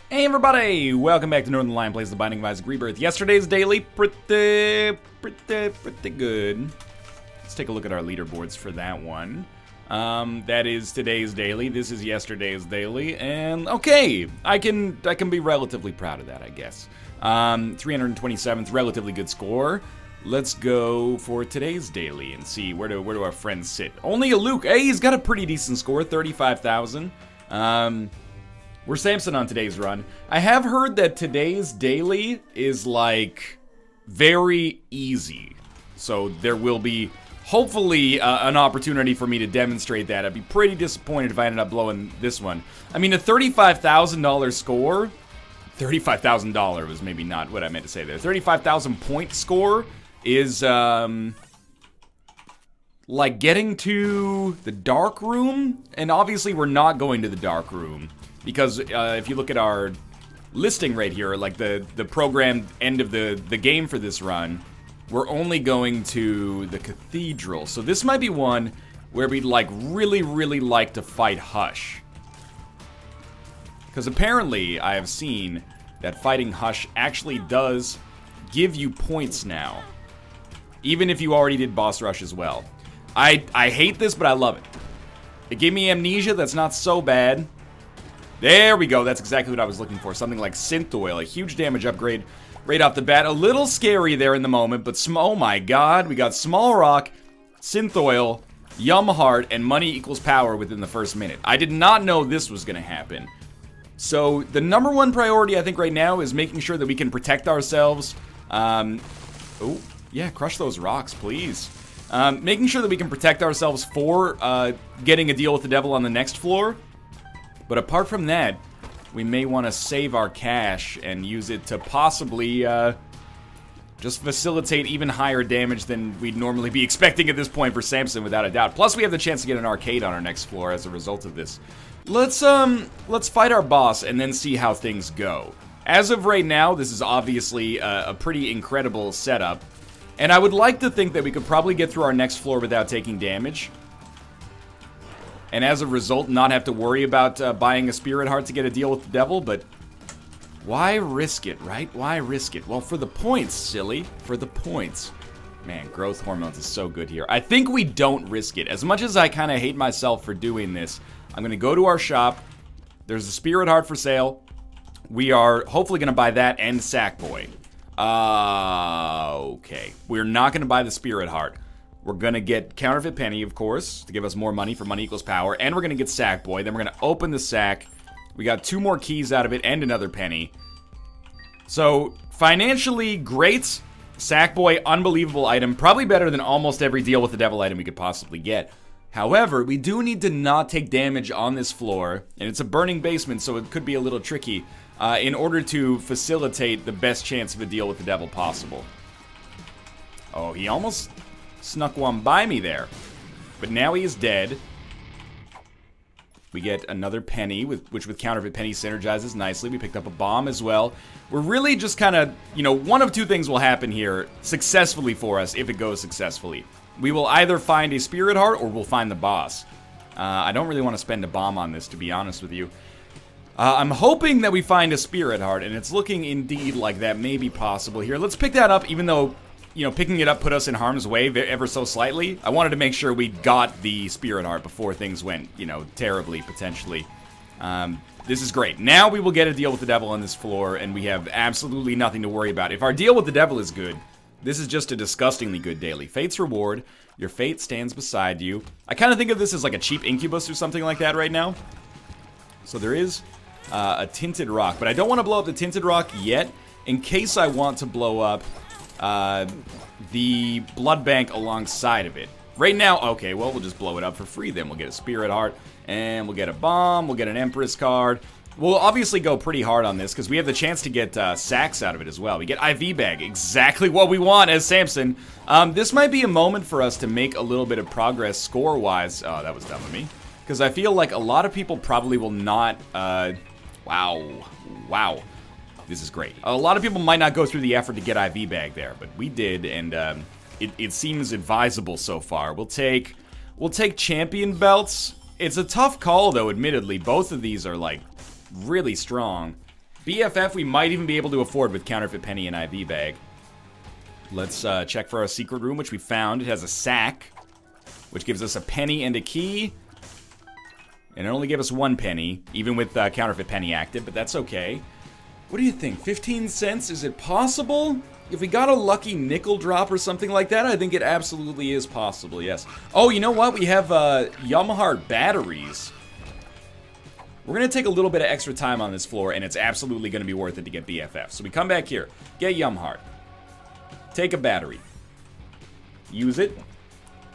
Hey everybody! Welcome back to Northern Lion Plays the Binding of Isaac Rebirth. Yesterday's daily, pretty good. Let's take a look at our leaderboards for that one. That is today's daily. This is yesterday's daily, and okay, I can be relatively proud of that, I guess. 327th, relatively good score. Let's go for today's daily and see where do our friends sit. Only a Luke. Hey, he's got a pretty decent score, 35,000. We're Samson on today's run. I have heard that today's daily is, like, very easy. So there will be, hopefully, an opportunity for me to demonstrate that. I'd be pretty disappointed if I ended up blowing this one. I mean, a $35,000 score... $35,000 was maybe not what I meant to say there. 35,000 point score is, like getting to the dark room. And obviously we're not going to the dark room. Because if you look at our listing right here, like the programmed end of the game for this run, we're only going to the cathedral. So this might be one where we'd like really like to fight Hush. Because apparently I have seen that fighting Hush actually does give you points now. Even if you already did boss rush as well. I hate this, but I love it. It gave me amnesia, that's not so bad. There we go, that's exactly what I was looking for. Something like Synth Oil, a huge damage upgrade right off the bat. A little scary there in the moment, but oh my god, we got Small Rock, Synth Oil, Yum Heart, and money equals power within the first minute. I did not know this was gonna happen. So, the number one priority I think right now is making sure that we can protect ourselves. Oh, yeah, crush those rocks, please. Making sure that we can protect ourselves for getting a deal with the devil on the next floor. But apart from that, we may want to save our cash and use it to possibly just facilitate even higher damage than we'd normally be expecting at this point for Samson, without a doubt. Plus, we have the chance to get an arcade on our next floor as a result of this. Let's fight our boss and then see how things go. As of right now, this is obviously a pretty incredible setup. And I would like to think that we could probably get through our next floor without taking damage. And as a result, not have to worry about buying a spirit heart to get a deal with the devil, but why risk it, right? Why risk it? Well, for the points, silly. For the points. Man, growth hormones is so good here. I think we don't risk it. As much as I kind of hate myself for doing this, I'm going to go to our shop. There's a spirit heart for sale. We are hopefully going to buy that and Sackboy. Okay. We're not going to buy the spirit heart. We're going to get Counterfeit Penny, of course, to give us more money for money equals power. And we're going to get Sackboy. Then we're going to open the sack. We got 2 more keys out of it and another penny. So, financially, great. Sackboy, unbelievable item. Probably better than almost every deal with the devil item we could possibly get. However, we do need to not take damage on this floor. And it's a burning basement, so it could be a little tricky. In order to facilitate the best chance of a deal with the devil possible. Oh, he almost snuck one by me there. But now he is dead. We get another penny, which with Counterfeit Penny synergizes nicely. We picked up a bomb as well. We're really just kind of, you know, one of two things will happen here successfully for us if it goes successfully. We will either find a spirit heart or we'll find the boss. I don't really want to spend a bomb on this, to be honest with you. I'm hoping that we find a spirit heart, and it's looking indeed like that may be possible here. Let's pick that up, even though, you know, picking it up put us in harm's way ever so slightly. I wanted to make sure we got the spirit heart before things went, you know, terribly, potentially. This is great. Now we will get a deal with the devil on this floor, and we have absolutely nothing to worry about. If our deal with the devil is good, this is just a disgustingly good daily. Fate's reward. Your fate stands beside you. I kind of think of this as like a cheap incubus or something like that right now. So there is a tinted rock, but I don't want to blow up the tinted rock yet, in case I want to blow up the blood bank alongside of it. Right now, okay, well, we'll just blow it up for free then. We'll get a spirit heart, and we'll get a bomb, we'll get an empress card. We'll obviously go pretty hard on this, because we have the chance to get sacks out of it as well. We get IV bag, exactly what we want as Samson. This might be a moment for us to make a little bit of progress score-wise. Oh, that was dumb of me. Because I feel like a lot of people probably will not, wow. This is great. A lot of people might not go through the effort to get IV bag there, but we did, and it seems advisable so far. We'll take champion belts. It's a tough call, though, admittedly. Both of these are, like, really strong. BFF we might even be able to afford with Counterfeit Penny and IV Bag. Let's check for our secret room, which we found. It has a sack, which gives us a penny and a key. And it only gave us 1 penny, even with Counterfeit Penny active, but that's okay. What do you think? 15 cents? Is it possible? If we got a lucky nickel drop or something like that, I think it absolutely is possible, yes. Oh, you know what? We have Yamaha batteries. We're going to take a little bit of extra time on this floor, and it's absolutely going to be worth it to get BFF. So we come back here, get Yamaha. Take a battery. Use it.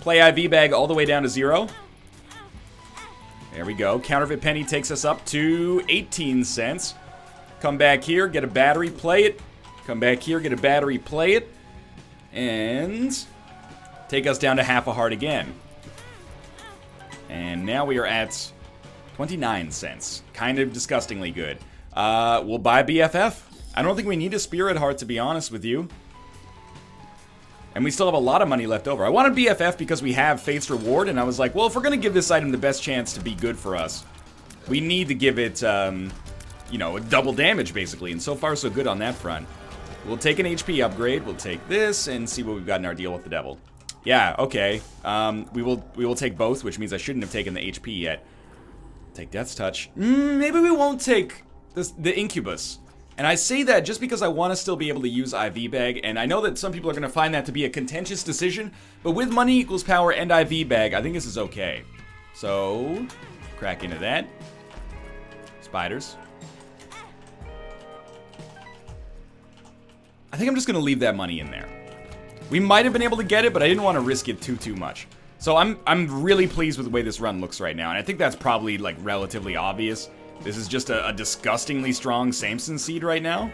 Play IV Bag all the way down to 0. There we go. Counterfeit Penny takes us up to 18 cents. Come back here, get a battery, play it. Come back here, get a battery, play it. And take us down to half a heart again. And now we are at 29 cents. Kind of disgustingly good. We'll buy BFF. I don't think we need a Spirit Heart, to be honest with you. And we still have a lot of money left over. I wanted BFF because we have Fate's Reward, and I was like, well, if we're going to give this item the best chance to be good for us, we need to give it, you know, double damage, basically. And so far, so good on that front. We'll take an HP upgrade. We'll take this and see what we've got in our deal with the devil. Yeah, okay. We will take both, which means I shouldn't have taken the HP yet. Take Death's Touch. Maybe we won't take the Incubus. And I say that just because I want to still be able to use IV Bag, and I know that some people are going to find that to be a contentious decision, but with money equals power and IV Bag, I think this is okay. So, crack into that. Spiders. I think I'm just going to leave that money in there. We might have been able to get it, but I didn't want to risk it too much. So I'm really pleased with the way this run looks right now, and I think that's probably, like, relatively obvious. This is just a disgustingly strong Samson seed right now.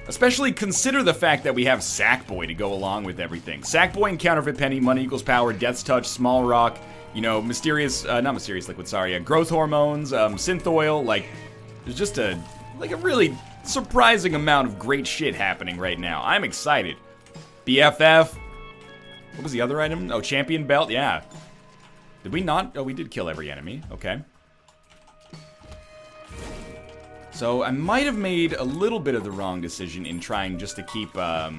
Especially consider the fact that we have Sackboy to go along with everything. Sackboy and Counterfeit Penny, money equals power, Death's Touch, Small Rock, you know, mysterious, not mysterious liquid, sorry, growth hormones, synth oil, like, there's just a really surprising amount of great shit happening right now. I'm excited. BFF. What was the other item? Oh, Champion Belt, yeah. Did we not? Oh, we did kill every enemy, okay. So I might have made a little bit of the wrong decision in trying just to keep, well,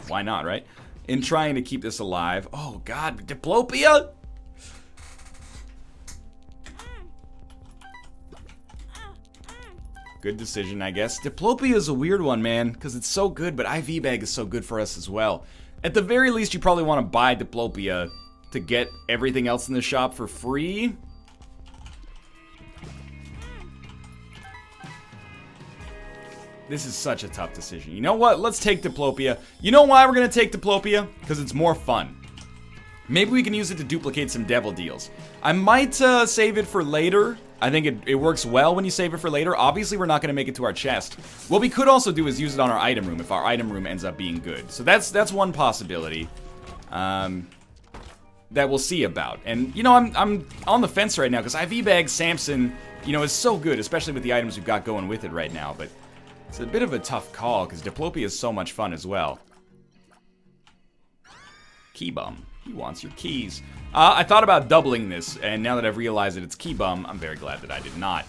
why not, right? In trying to keep this alive. Oh, God, Diplopia? Good decision, I guess. Diplopia is a weird one, man, because it's so good, but IV Bag is so good for us as well. At the very least, you probably want to buy Diplopia to get everything else in the shop for free. This is such a tough decision. You know what? Let's take Diplopia. You know why we're going to take Diplopia? Because it's more fun. Maybe we can use it to duplicate some devil deals. I might save it for later. I think it works well when you save it for later. Obviously, we're not going to make it to our chest. What we could also do is use it on our item room if our item room ends up being good. So that's one possibility that we'll see about. And, you know, I'm on the fence right now because IV Bag Samson, you know, is so good, especially with the items we've got going with it right now. But it's a bit of a tough call because Diplopia is so much fun as well. Key Bum. He wants your keys. I thought about doubling this, and now that I've realized that it's Key Bum, I'm very glad that I did not.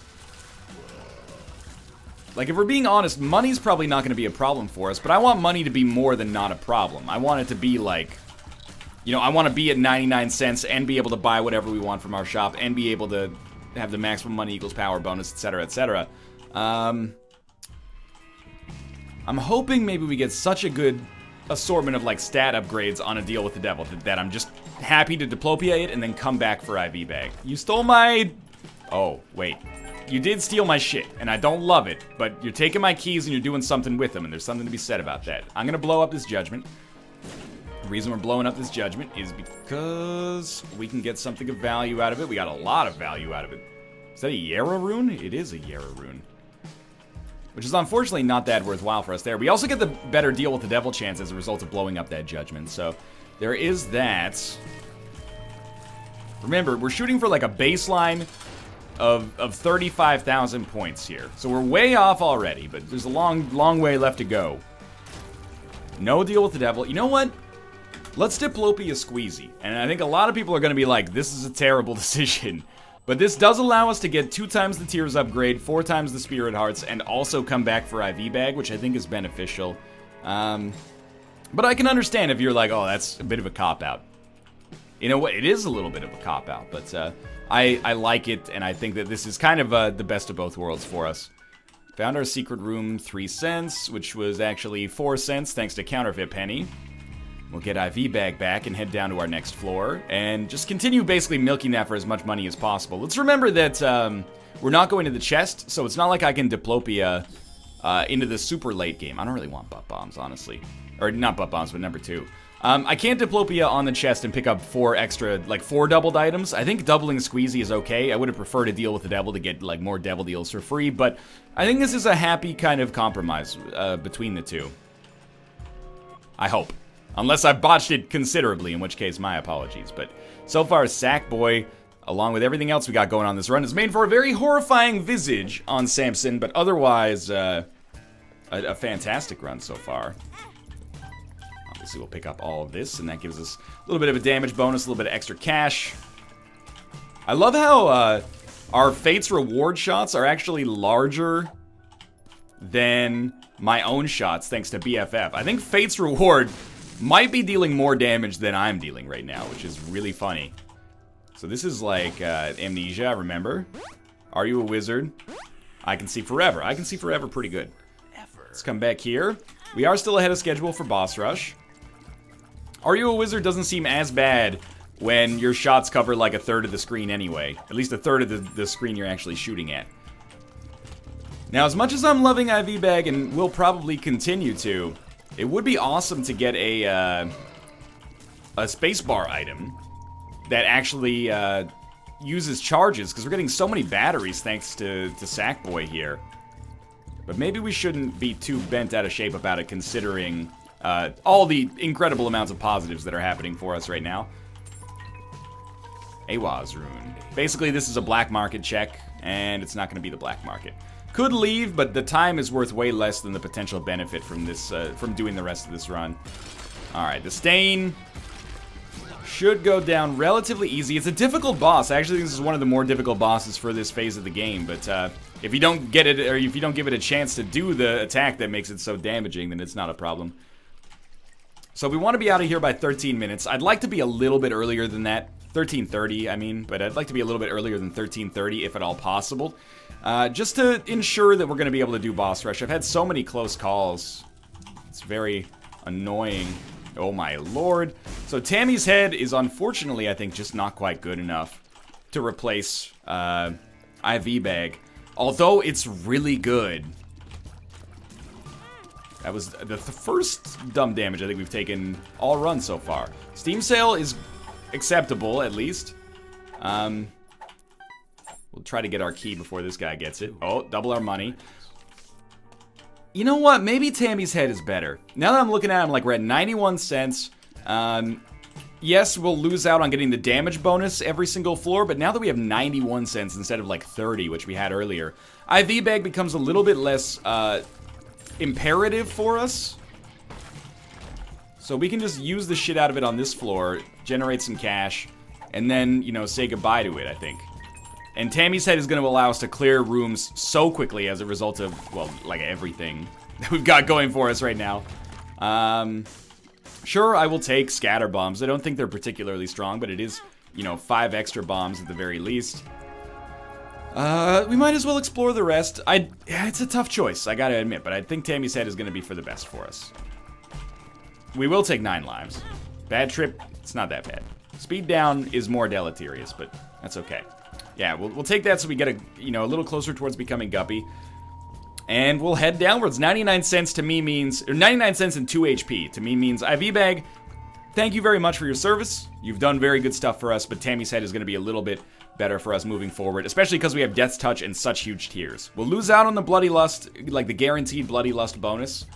Like, if we're being honest, money's probably not going to be a problem for us, but I want money to be more than not a problem. I want it to be like, you know, I want to be at 99 cents and be able to buy whatever we want from our shop and be able to have the maximum money equals power bonus, etc., etc. I'm hoping maybe we get such a good assortment of, like, stat upgrades on a deal with the devil that I'm just happy to Diplopia it and then come back for IV Bag. You stole my... Oh, wait. You did steal my shit, and I don't love it, but you're taking my keys and you're doing something with them, and there's something to be said about that. I'm gonna blow up this judgment. The reason we're blowing up this judgment is because we can get something of value out of it. We got a lot of value out of it. Is that a Yarrow rune? It is a Yarrow rune. Which is unfortunately not that worthwhile for us there. We also get the better deal with the devil chance as a result of blowing up that judgment. So there is that. Remember, we're shooting for like a baseline of 35,000 points here. So we're way off already, but there's a long way left to go. No deal with the devil. You know what? Let's Diplopia Squeezy. And I think a lot of people are going to be like, this is a terrible decision. But this does allow us to get 2 times the Tears upgrade, 4 times the Spirit Hearts, and also come back for IV Bag, which I think is beneficial. But I can understand if you're like, oh, that's a bit of a cop-out. You know what? It is a little bit of a cop-out, but I like it, and I think that this is kind of the best of both worlds for us. Found our secret room, 3 cents, which was actually 4 cents thanks to Counterfeit Penny. We'll get IV Bag back and head down to our next floor, and just continue basically milking that for as much money as possible. Let's remember that we're not going to the chest, so it's not like I can Diplopia into the super late game. I don't really want butt bombs, honestly. Or not butt bombs, but number 2. I can't Diplopia on the chest and pick up 4 extra, like 4 doubled items. I think doubling Squeezy is okay. I would have preferred to deal with the devil to get like more devil deals for free, but I think this is a happy kind of compromise between the two. I hope. Unless I've botched it considerably, in which case my apologies. But so far, Sackboy, along with everything else we got going on this run, has made for a very horrifying visage on Samson, but otherwise a fantastic run so far. Obviously, we'll pick up all of this, and that gives us a little bit of a damage bonus, a little bit of extra cash. I love how our Fate's Reward shots are actually larger than my own shots, thanks to BFF. I think Fate's Reward might be dealing more damage than I'm dealing right now, which is really funny. So this is like Amnesia, remember? Are you a wizard? I can see forever. I can see forever pretty good. Let's come back here. We are still ahead of schedule for Boss Rush. Are you a wizard doesn't seem as bad when your shots cover like a third of the screen anyway. At least a third of the screen you're actually shooting at. Now, as much as I'm loving IV Bag and will probably continue to, it would be awesome to get a spacebar item that actually uses charges, because we're getting so many batteries thanks to Sackboy here. But maybe we shouldn't be too bent out of shape about it, considering all the incredible amounts of positives that are happening for us right now. Awaz Rune. Basically, this is a black market check, and it's not going to be the black market. Could leave, but the time is worth way less than the potential benefit from this, from doing the rest of this run. Alright, the Stain should go down relatively easy. It's a difficult boss. I actually think this is one of the more difficult bosses for this phase of the game, but if you don't get it, or if you don't give it a chance to do the attack that makes it so damaging, then it's not a problem. So we want to be out of here by 13 minutes. I'd like to be a little bit earlier than that. 13:30, I mean, but I'd like to be a little bit earlier than 13:30 if at all possible. Just to ensure that we're going to be able to do Boss Rush. I've had so many close calls. It's very annoying. Oh my lord. So Tammy's head is unfortunately, I think, just not quite good enough to replace IV Bag. Although it's really good. That was the first dumb damage I think we've taken all run so far. Steam Sale is acceptable, at least. We'll try to get our key before this guy gets it. Oh, double our money. You know what? Maybe Tammy's head is better. Now that I'm looking at him, like, we're at 91 cents. Yes, we'll lose out on getting the damage bonus every single floor, but now that we have 91 cents instead of, like, 30, which we had earlier, IV Bag becomes a little bit less, imperative for us. So we can just use the shit out of it on this floor, generate some cash, and then, you know, say goodbye to it, I think. And Tammy's head is going to allow us to clear rooms so quickly as a result of, well, like everything that we've got going for us right now. Sure, I will take scatter bombs. I don't think they're particularly strong, but it is, you know, 5 extra bombs at the very least. We might as well explore the rest. Yeah, it's a tough choice, I gotta admit, but I think Tammy's head is going to be for the best for us. We will take 9 lives. Bad trip, it's not that bad. Speed down is more deleterious, but that's okay. Yeah, we'll take that so we get a little closer towards becoming Guppy. And we'll head downwards. 99 cents to me means, or 99 cents and 2 HP to me means IV Bag, thank you very much for your service. You've done very good stuff for us, but Tammy's head is going to be a little bit better for us moving forward, especially because we have Death's Touch and such huge tiers. We'll lose out on the Bloody Lust, like the guaranteed Bloody Lust bonus.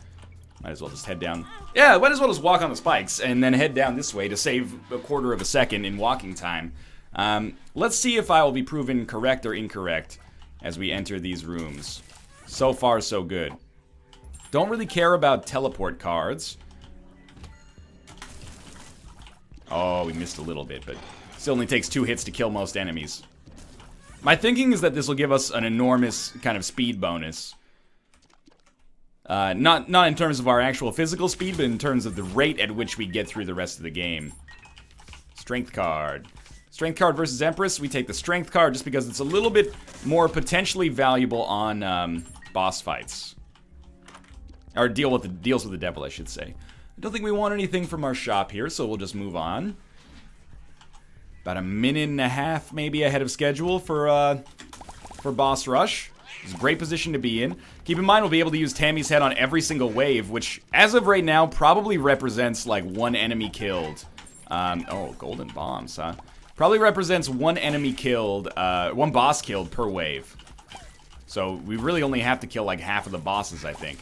Might as well just head down. Yeah, might as well just walk on the spikes and then head down this way to save a quarter of a second in walking time. Let's see if I will be proven correct or incorrect as we enter these rooms. So far, so good. Don't really care about teleport cards. Oh, we missed a little bit, but still only takes 2 hits to kill most enemies. My thinking is that this will give us an enormous kind of speed bonus. Not in terms of our actual physical speed, but in terms of the rate at which we get through the rest of the game. Strength card. Strength card versus Empress. We take the strength card just because it's a little bit more potentially valuable on boss fights. Or deals with the devil, I should say. I don't think we want anything from our shop here, so we'll just move on. About a minute and a half, maybe, ahead of schedule for boss rush. It's a great position to be in. Keep in mind, we'll be able to use Tammy's head on every single wave, which, as of right now, probably represents, like, one enemy killed. Oh, golden bombs, huh? Probably represents one enemy killed, one boss killed per wave. So, we really only have to kill, like, half of the bosses, I think.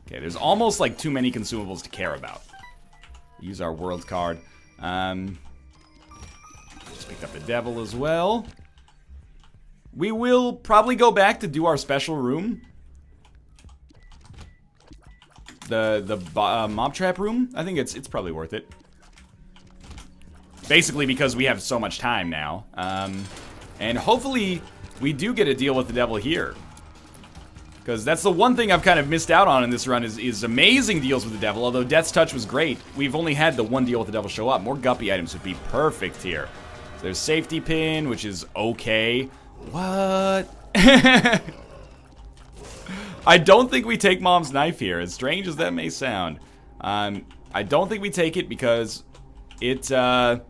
Okay, there's almost, like, too many consumables to care about. Use our world card. Just picked up the devil as well. We will probably go back to do our special room. The mob trap room. I think it's probably worth it. Basically because we have so much time now. And hopefully we do get a deal with the devil here. Because that's the one thing I've kind of missed out on in this run is amazing deals with the devil. Although Death's Touch was great, we've only had the one deal with the devil show up. More guppy items would be perfect here. So there's safety pin, which is okay. What? I don't think we take Mom's knife here, as strange as that may sound. I don't think we take it because it doesn't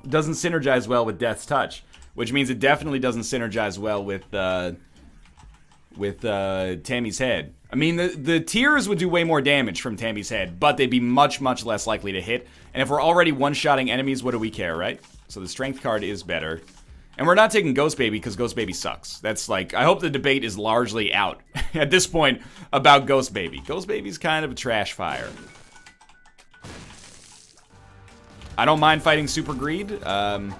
synergize well with Death's Touch, which means it definitely doesn't synergize well with Tammy's head. I mean, the tears would do way more damage from Tammy's head, but they'd be much, much less likely to hit. And if we're already one-shotting enemies, what do we care, right? So the strength card is better. And we're not taking Ghost Baby because Ghost Baby sucks. That's like, I hope the debate is largely out at this point about Ghost Baby. Ghost Baby's kind of a trash fire. I don't mind fighting Super Greed. You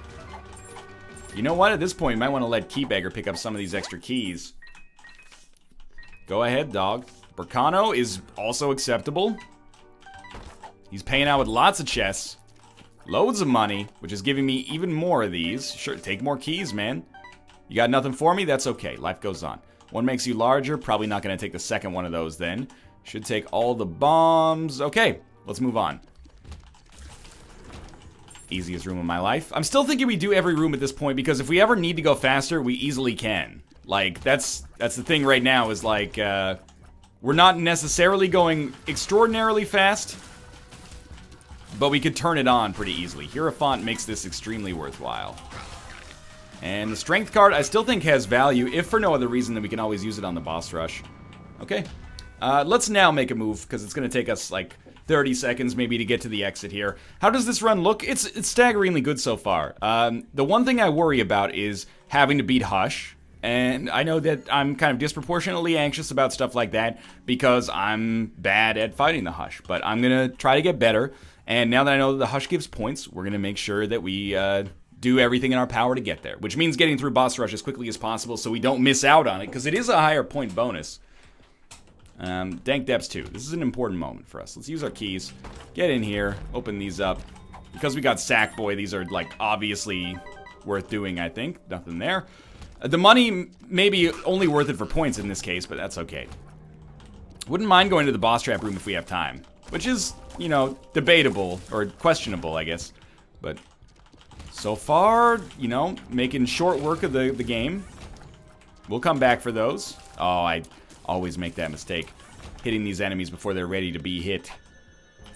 know what? At this point, you might want to let Keybagger pick up some of these extra keys. Go ahead, dog. Burkano is also acceptable. He's paying out with lots of chests. Loads of money, which is giving me even more of these. Sure, take more keys, man. You got nothing for me? That's okay. Life goes on. One makes you larger. Probably not going to take the second one of those then. Should take all the bombs. Okay, let's move on. Easiest room of my life. I'm still thinking we do every room at this point because if we ever need to go faster, we easily can. Like, that's the thing right now is like, we're not necessarily going extraordinarily fast, but we could turn it on pretty easily. Hierophant makes this extremely worthwhile. And the strength card I still think has value, if for no other reason than we can always use it on the boss rush. Okay. Let's now make a move, because it's going to take us like 30 seconds maybe to get to the exit here. How does this run look? It's staggeringly good so far. The one thing I worry about is having to beat Hush. And I know that I'm kind of disproportionately anxious about stuff like that because I'm bad at fighting the Hush. But I'm going to try to get better. And now that I know that the Hush gives points, we're going to make sure that we do everything in our power to get there. Which means getting through boss rush as quickly as possible so we don't miss out on it. Because it is a higher point bonus. Dank Depths 2. This is an important moment for us. Let's use our keys. Get in here. Open these up. Because we got Sackboy, these are like obviously worth doing, I think. Nothing there. The money may be only worth it for points in this case, but that's okay. Wouldn't mind going to the boss trap room if we have time. Which is, you know, debatable, or questionable, I guess. But so far, you know, making short work of the game. We'll come back for those. Oh, I always make that mistake. Hitting these enemies before they're ready to be hit.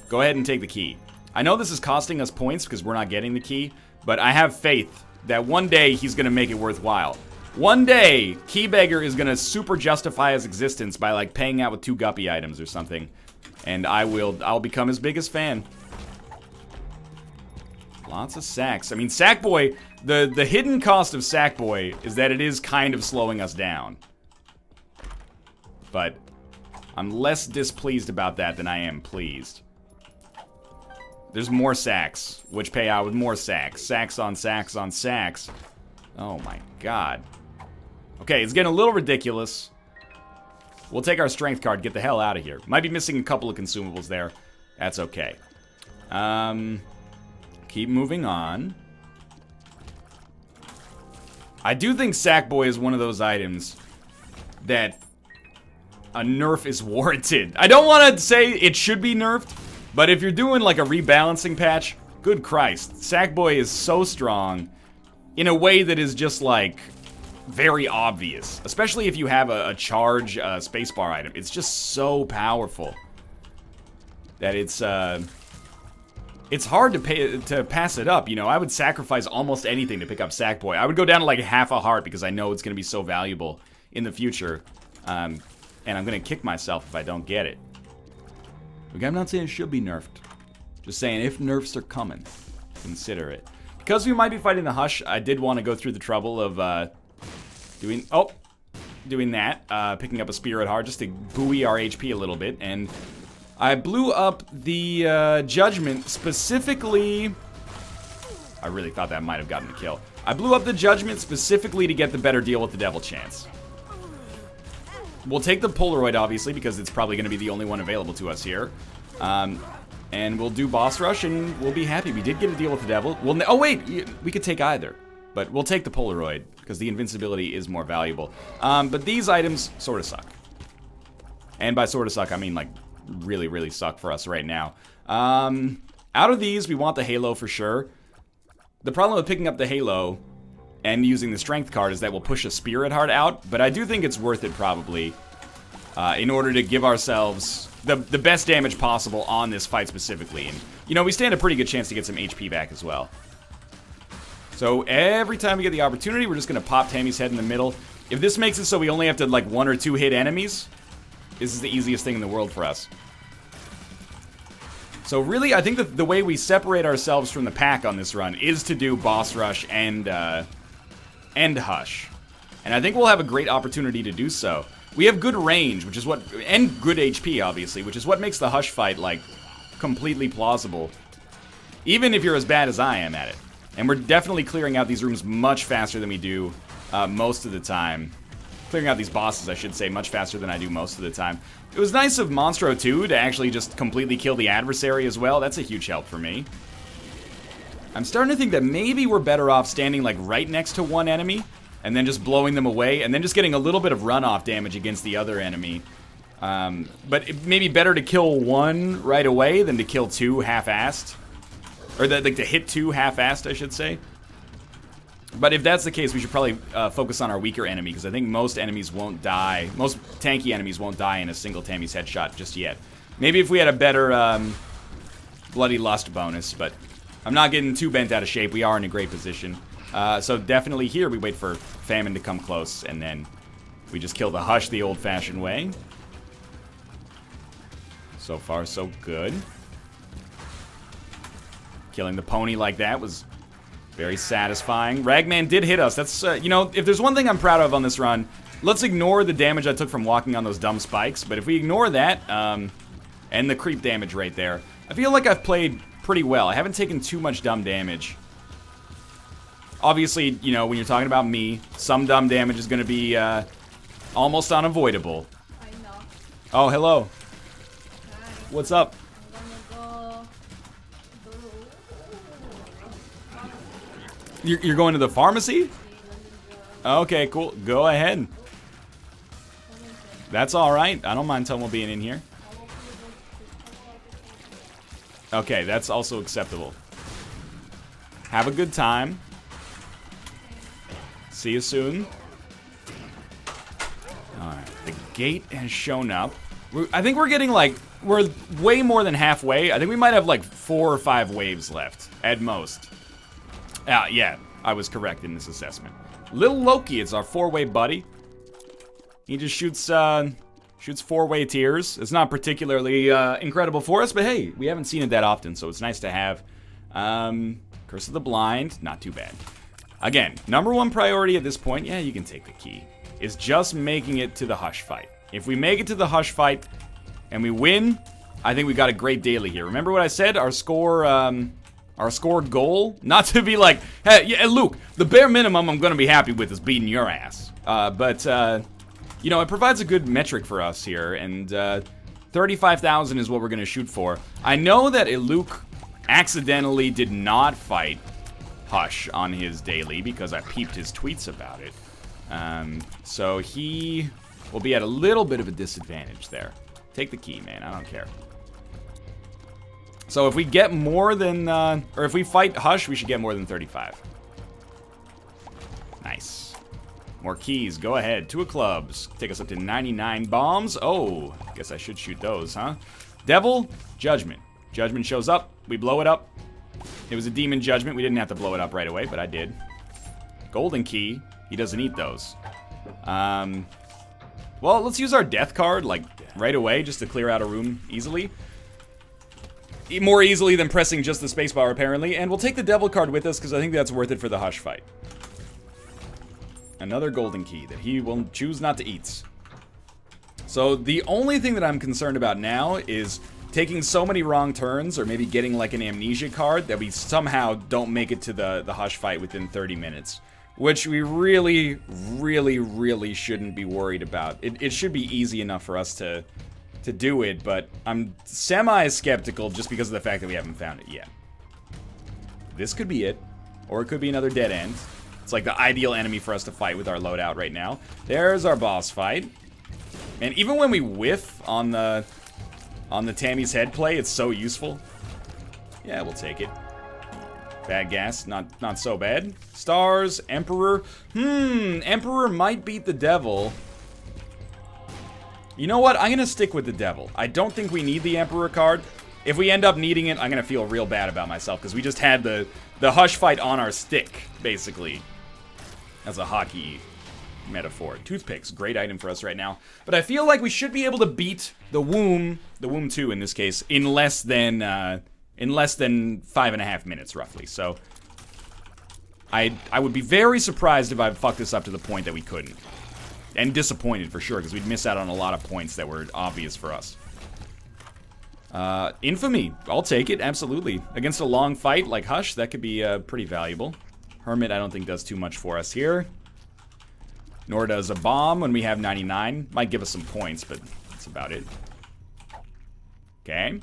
Go ahead and take the key. I know this is costing us points because we're not getting the key, but I have faith that one day he's going to make it worthwhile. One day, Keybagger is going to super justify his existence by, like, paying out with 2 guppy items or something. And I'll become his biggest fan. Lots of sacks. I mean, Sackboy, the hidden cost of Sackboy is that it is kind of slowing us down. But I'm less displeased about that than I am pleased. There's more sacks, which pay out with more sacks. Sacks on sacks on sacks. Oh my god. Okay, it's getting a little ridiculous. We'll take our strength card, get the hell out of here. Might be missing a couple of consumables there. That's okay. Keep moving on. I do think Sackboy is one of those items that a nerf is warranted. I don't want to say it should be nerfed, but if you're doing like a rebalancing patch, good Christ, Sackboy is so strong in a way that is just like very obvious, especially if you have a charge spacebar item. It's just so powerful that it's hard to pass it up. You know, I would sacrifice almost anything to pick up Sackboy. I would go down to like half a heart because I know it's going to be so valuable in the future. And I'm going to kick myself if I don't get it. Okay, I'm not saying it should be nerfed. Just saying if nerfs are coming, consider it. Because we might be fighting the Hush, I did want to go through the trouble of doing that. Picking up a Spirit Heart just to buoy our HP a little bit. And I blew up the Judgment specifically. I really thought that might have gotten the kill. I blew up the Judgment specifically to get the better deal with the Devil Chance. We'll take the Polaroid, obviously, because it's probably going to be the only one available to us here. And we'll do Boss Rush, and we'll be happy. We did get a deal with the Devil. Oh, wait! We could take either. But we'll take the Polaroid, because the invincibility is more valuable. But these items sort of suck. And by sort of suck, I mean, like, really, really suck for us right now. Out of these, we want the Halo for sure. The problem with picking up the Halo and using the Strength card is that we'll push a Spirit Heart out, but I do think it's worth it probably in order to give ourselves the best damage possible on this fight specifically. And, you know, we stand a pretty good chance to get some HP back as well. So every time we get the opportunity, we're just going to pop Tammy's head in the middle. If this makes it so we only have to, like, 1 or 2 hit enemies, this is the easiest thing in the world for us. So really, I think that the way we separate ourselves from the pack on this run is to do Boss Rush and Hush. And I think we'll have a great opportunity to do so. We have good range, which is what, and good HP, obviously, which is what makes the Hush fight, like, completely plausible. Even if you're as bad as I am at it. And we're definitely clearing out these rooms much faster than we do most of the time. Clearing out these bosses, I should say, much faster than I do most of the time. It was nice of Monstro 2 to actually just completely kill the adversary as well. That's a huge help for me. I'm starting to think that maybe we're better off standing, like, right next to one enemy and then just blowing them away and then just getting a little bit of runoff damage against the other enemy. But it may be better to kill one right away than to kill two half-assed. Or like to hit two half-assed, I should say. But if that's the case, we should probably focus on our weaker enemy, because I think most enemies won't die. Most tanky enemies won't die in a single Tammy's headshot just yet. Maybe if we had a better Bloody Lust bonus, but I'm not getting too bent out of shape. We are in a great position. So definitely here we wait for Famine to come close, and then we just kill the Hush the old-fashioned way. So far, so good. Killing the pony like that was very satisfying. Ragman did hit us. That's, you know, if there's one thing I'm proud of on this run, let's ignore the damage I took from walking on those dumb spikes. But if we ignore that, and the creep damage right there, I feel like I've played pretty well. I haven't taken too much dumb damage. Obviously, you know, when you're talking about me, some dumb damage is going to be almost unavoidable. I know. Oh, hello. Hi. What's up? You're going to the pharmacy? Okay, cool. Go ahead. That's alright. I don't mind Tomo being in here. Okay, that's also acceptable. Have a good time. See you soon. Alright, the gate has shown up. I think we're getting like, we're way more than halfway. I think we might have like 4 or 5 waves left, at most. Yeah, I was correct in this assessment. Little Loki is our 4-way buddy. He just shoots 4-way tears. It's not particularly incredible for us, but hey, we haven't seen it that often, so it's nice to have. Curse of the Blind, not too bad. Again, #1 priority at this point, yeah, you can take the key, is just making it to the Hush fight. If we make it to the Hush fight and we win, I think we got a great daily here. Remember what I said? Our score goal? Not to be like, hey, yeah, Luke, the bare minimum I'm going to be happy with is beating your ass. But you know, it provides a good metric for us here, and 35,000 is what we're going to shoot for. I know that Luke accidentally did not fight Hush on his daily because I peeped his tweets about it. So he will be at a little bit of a disadvantage there. Take the key, man. I don't care. So if we get more than, or if we fight Hush, we should get more than 35. Nice. More keys. Go ahead. 2 of clubs. Take us up to 99 bombs. Oh, guess I should shoot those, huh? Devil, Judgment. Judgment shows up. We blow it up. It was a demon judgment. We didn't have to blow it up right away, but I did. Golden key. He doesn't eat those. Well, let's use our death card, like, right away, just to clear out a room easily. More easily than pressing just the spacebar, apparently. And we'll take the devil card with us, because I think that's worth it for the Hush fight. Another golden key that he will choose not to eat. So the only thing that I'm concerned about now is taking so many wrong turns, or maybe getting like an amnesia card, that we somehow don't make it to the Hush fight within 30 minutes. Which we really, really, really shouldn't be worried about. It should be easy enough for us to do it, but I'm semi-skeptical just because of the fact that we haven't found it yet. This could be it, or it could be another dead end. It's like the ideal enemy for us to fight with our loadout right now. There's our boss fight. And even when we whiff on the Tammy's head play, it's so useful. Yeah, we'll take it. Bad gas, not so bad. Stars, Emperor. Emperor might beat the Devil. You know what? I'm gonna stick with the Devil. I don't think we need the Emperor card. If we end up needing it, I'm gonna feel real bad about myself, because we just had the Hush fight on our stick, basically. As a hockey metaphor. Toothpicks, great item for us right now. But I feel like we should be able to beat the Womb 2 in this case, in less than 5.5 minutes, roughly. So, I would be very surprised if I fucked this up to the point that we couldn't. And disappointed, for sure, because we'd miss out on a lot of points that were obvious for us. Infamy. I'll take it, absolutely. Against a long fight like Hush, that could be pretty valuable. Hermit, I don't think does too much for us here. Nor does a bomb when we have 99. Might give us some points, but that's about it. Okay.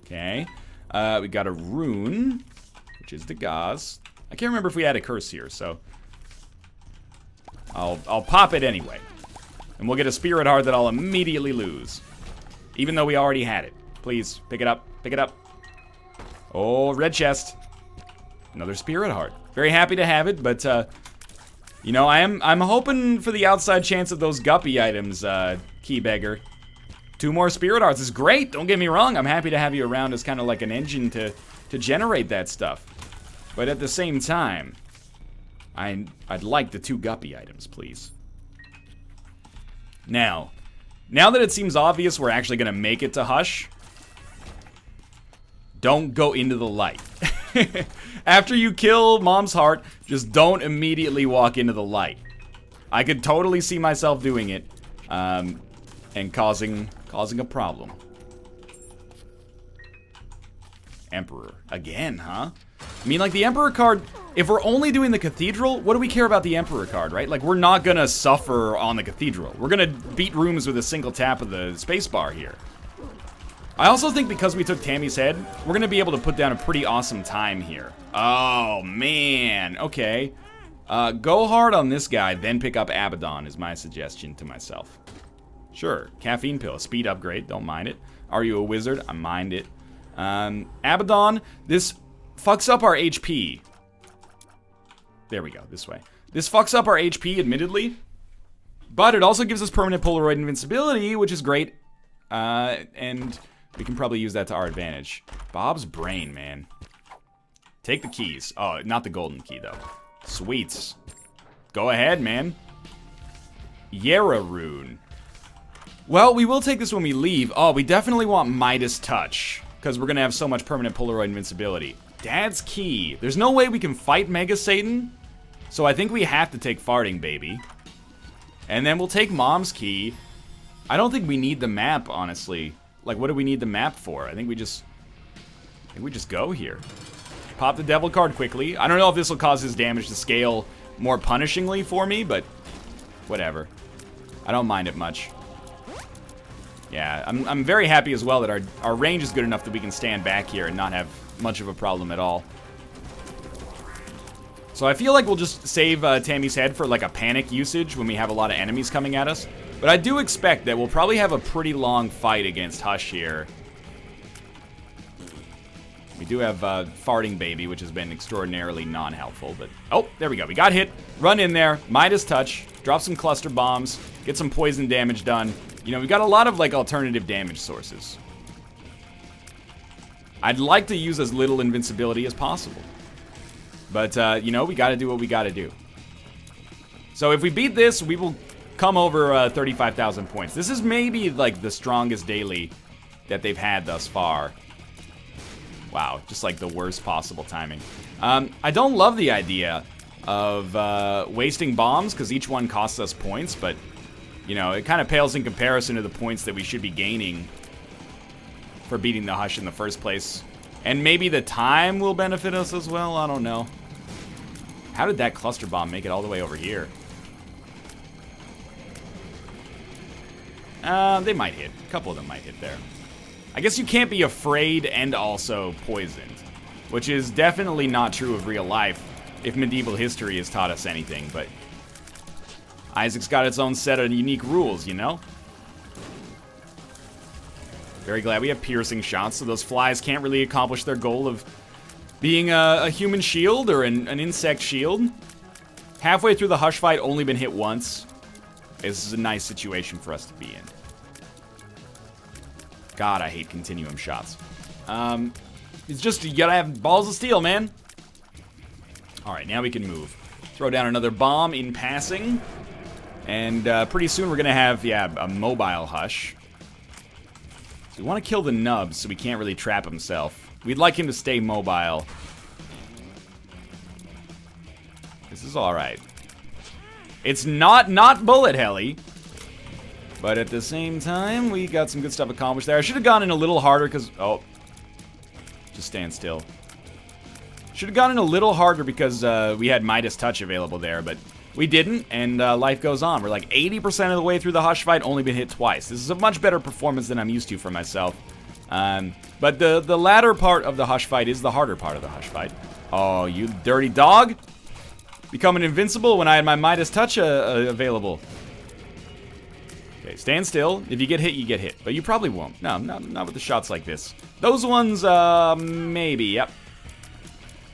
Okay. We got a rune, which is the gauze. I can't remember if we had a curse here, so I'll pop it anyway. And we'll get a spirit heart that I'll immediately lose. Even though we already had it. Please, pick it up. Pick it up. Oh, red chest. Another spirit heart. Very happy to have it, but you know, I'm hoping for the outside chance of those guppy items, Key Beggar. 2 more spirit hearts is great, don't get me wrong. I'm happy to have you around as kind of like an engine to generate that stuff. But at the same time, I'd like the 2 guppy items, please. Now that it seems obvious we're actually gonna make it to Hush, don't go into the light. After you kill Mom's heart, just don't immediately walk into the light. I could totally see myself doing it, and causing a problem. Emperor. Again, huh? I mean, like, the Emperor card, if we're only doing the Cathedral, what do we care about the Emperor card, right? Like, we're not gonna suffer on the Cathedral. We're gonna beat rooms with a single tap of the spacebar here. I also think because we took Tammy's head, we're gonna be able to put down a pretty awesome time here. Oh, man. Okay. Go hard on this guy, then pick up Abaddon is my suggestion to myself. Sure. Caffeine pill. Speed upgrade. Don't mind it. Are you a wizard? I mind it. Abaddon. This fucks up our HP. There we go. This way. This fucks up our HP, admittedly. But it also gives us permanent Polaroid invincibility, which is great. And we can probably use that to our advantage. Bob's brain, man. Take the keys. Oh, not the golden key, though. Sweets. Go ahead, man. Yera rune. Well, we will take this when we leave. Oh, we definitely want Midas Touch, because we're going to have so much permanent Polaroid invincibility. Dad's key. There's no way we can fight Mega Satan, so I think we have to take Farting Baby. And then we'll take Mom's key. I don't think we need the map, honestly. Like, what do we need the map for? I think we just go here. Pop the devil card quickly. I don't know if this will cause his damage to scale more punishingly for me, but whatever. I don't mind it much. Yeah, I'm very happy as well that our range is good enough that we can stand back here and not have much of a problem at all. So I feel like we'll just save Tammy's head for like a panic usage when we have a lot of enemies coming at us. But I do expect that we'll probably have a pretty long fight against Hush here. We do have Farting Baby, which has been extraordinarily non-helpful, but... Oh, there we go. We got hit. Run in there. Midas Touch. Drop some cluster bombs. Get some poison damage done. You know, we've got a lot of, like, alternative damage sources. I'd like to use as little invincibility as possible. But, you know, we gotta do what we gotta do. So if we beat this, we will come over 35,000 points. This is maybe, like, the strongest daily that they've had thus far. Wow, just like the worst possible timing. I don't love the idea of wasting bombs, because each one costs us points, but, you know, it kind of pales in comparison to the points that we should be gaining for beating the Hush in the first place. And maybe the time will benefit us as well, I don't know. How did that cluster bomb make it all the way over here? They might hit. A couple of them might hit there. I guess you can't be afraid and also poisoned, which is definitely not true of real life, if medieval history has taught us anything, but Isaac's got its own set of unique rules, you know? Very glad we have piercing shots, so those flies can't really accomplish their goal of being a human shield or an insect shield. Halfway through the Hush fight, only been hit once. This is a nice situation for us to be in. God, I hate continuum shots. It's just, you gotta have balls of steel, man. Alright, now we can move. Throw down another bomb in passing. And pretty soon we're gonna have, yeah, a mobile Hush. So we want to kill the nubs so we can't really trap himself. We'd like him to stay mobile. This is alright. It's not bullet heli. But at the same time, we got some good stuff accomplished there. I should have gone in a little harder because... Oh. Just stand still. Should have gone in a little harder because we had Midas Touch available there, but we didn't, and life goes on. We're like 80% of the way through the Hush fight, only been hit twice. This is a much better performance than I'm used to for myself. But the latter part of the Hush fight is the harder part of the Hush fight. Oh, you dirty dog! Becoming invincible when I had my Midas Touch available. Okay, stand still. If you get hit, you get hit. But you probably won't. No, not with the shots like this. Those ones, maybe, yep.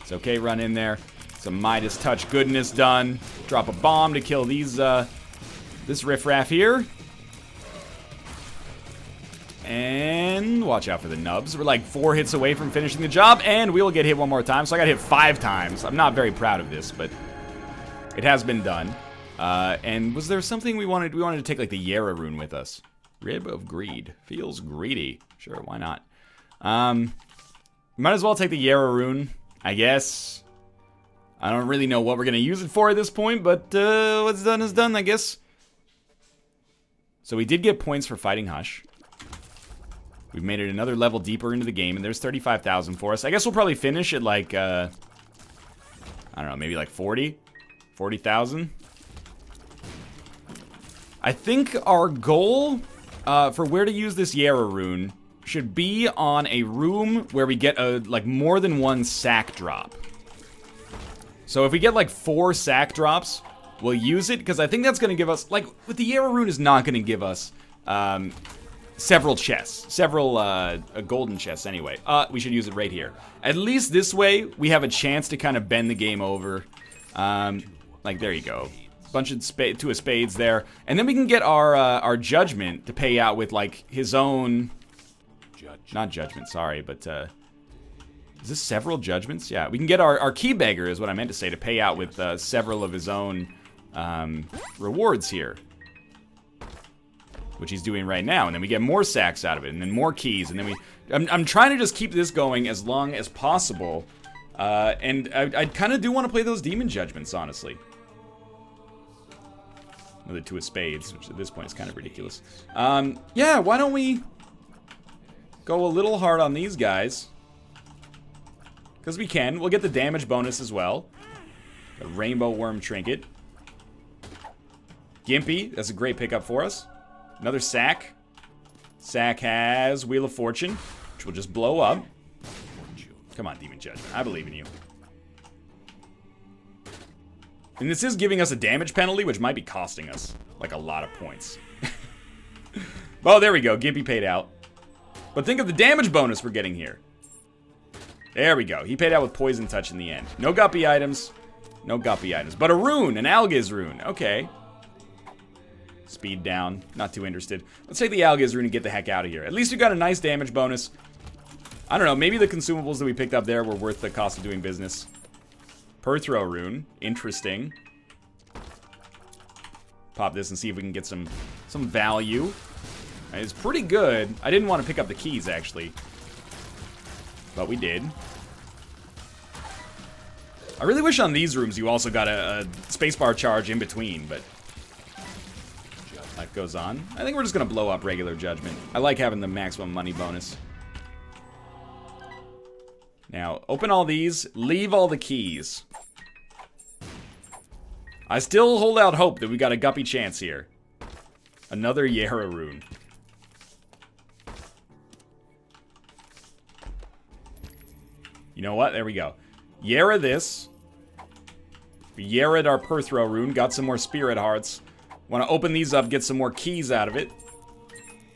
It's okay, run in there. Some Midas Touch goodness done. Drop a bomb to kill these, this riffraff here. And watch out for the nubs. We're like 4 hits away from finishing the job, and we will get hit one more time. So I got hit 5 times. I'm not very proud of this, but it has been done. And was there something we wanted? We wanted to take like the Yara rune with us. Rib of Greed. Feels greedy. Sure, why not? Might as well take the Yara rune, I guess. I don't really know what we're going to use it for at this point, but what's done is done, I guess. So we did get points for fighting Hush. We've made it another level deeper into the game, and there's 35,000 for us. I guess we'll probably finish at like, I don't know, maybe like 40,000. I think our goal for where to use this Yara rune should be on a room where we get like more than 1 sack drop. So if we get like 4 sack drops, we'll use it, because I think that's going to give us, like, with the Yara rune is not going to give us several chests, several golden chests anyway. We should use it right here. At least this way, we have a chance to kind of bend the game over. Like, there you go. Bunch of 2 of spades there, and then we can get our judgment to pay out with like his own, not judgment, sorry, but is this several judgments? Yeah, we can get our key beggar is what I meant to say, to pay out with several of his own rewards here, which he's doing right now, and then we get more sacks out of it, and then more keys, and then I'm trying to just keep this going as long as possible, and I kind of do want to play those demon judgments, honestly. Another 2 of spades, which at this point is kind of ridiculous. Yeah, why don't we go a little hard on these guys? Because we can. We'll get the damage bonus as well. A rainbow worm trinket. Gimpy, that's a great pickup for us. Another sack. Sack has Wheel of Fortune, which will just blow up. Come on, Demon Judgment. I believe in you. And this is giving us a damage penalty, which might be costing us, like, a lot of points. Oh, there we go. Gimpy paid out. But think of the damage bonus we're getting here. There we go. He paid out with Poison Touch in the end. No Guppy items. No Guppy items. But a rune. An Algiz rune. Okay. Speed down. Not too interested. Let's take the Algiz rune and get the heck out of here. At least we got a nice damage bonus. I don't know. Maybe the consumables that we picked up there were worth the cost of doing business. Perthrow rune. Interesting. Pop this and see if we can get some value. It's pretty good. I didn't want to pick up the keys, actually. But we did. I really wish on these rooms you also got a spacebar charge in between, but life goes on. I think we're just going to blow up regular judgment. I like having the maximum money bonus. Now, open all these. Leave all the keys. I still hold out hope that we got a guppy chance here. Another Yara rune. You know what? There we go. Yara this. We Yara'd our Perthrow rune. Got some more Spirit Hearts. Want to open these up, get some more keys out of it.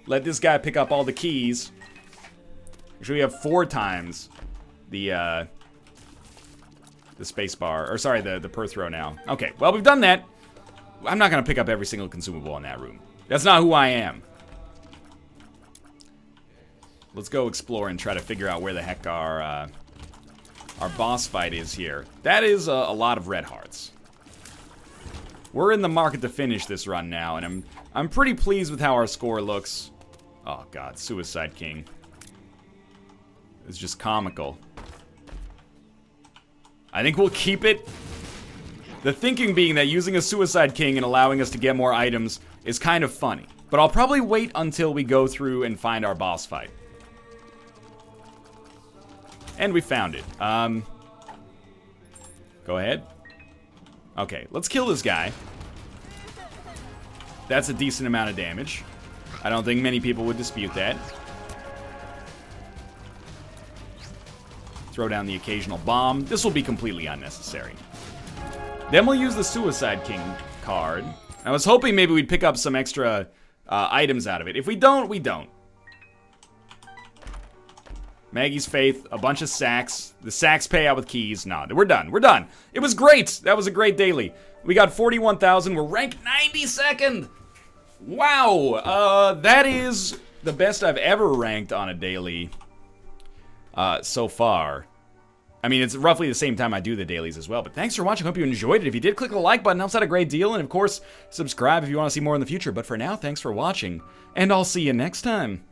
Let this guy pick up all the keys. Actually, we have 4 times the spacebar. Or sorry, the Perthrow now. Okay, well, we've done that. I'm not going to pick up every single consumable in that room. That's not who I am. Let's go explore and try to figure out where the heck our boss fight is here. That is a lot of red hearts. We're in the market to finish this run now, and I'm pretty pleased with how our score looks. Oh god, Suicide King. It's just comical. I think we'll keep it. The thinking being that using a Suicide King and allowing us to get more items is kind of funny. But I'll probably wait until we go through and find our boss fight. And we found it. Go ahead. Okay, let's kill this guy. That's a decent amount of damage. I don't think many people would dispute that. Throw down the occasional bomb. This will be completely unnecessary. Then we'll use the Suicide King card. I was hoping maybe we'd pick up some extra items out of it. If we don't, we don't. Maggie's Faith, a bunch of sacks. The sacks pay out with keys. Nah, we're done. We're done. It was great. That was a great daily. We got 41,000. We're ranked 92nd. Wow. That is the best I've ever ranked on a daily so far. I mean, it's roughly the same time I do the dailies as well. But thanks for watching. Hope you enjoyed it. If you did, click the like button. Helps out a great deal. And, of course, subscribe if you want to see more in the future. But for now, thanks for watching. And I'll see you next time.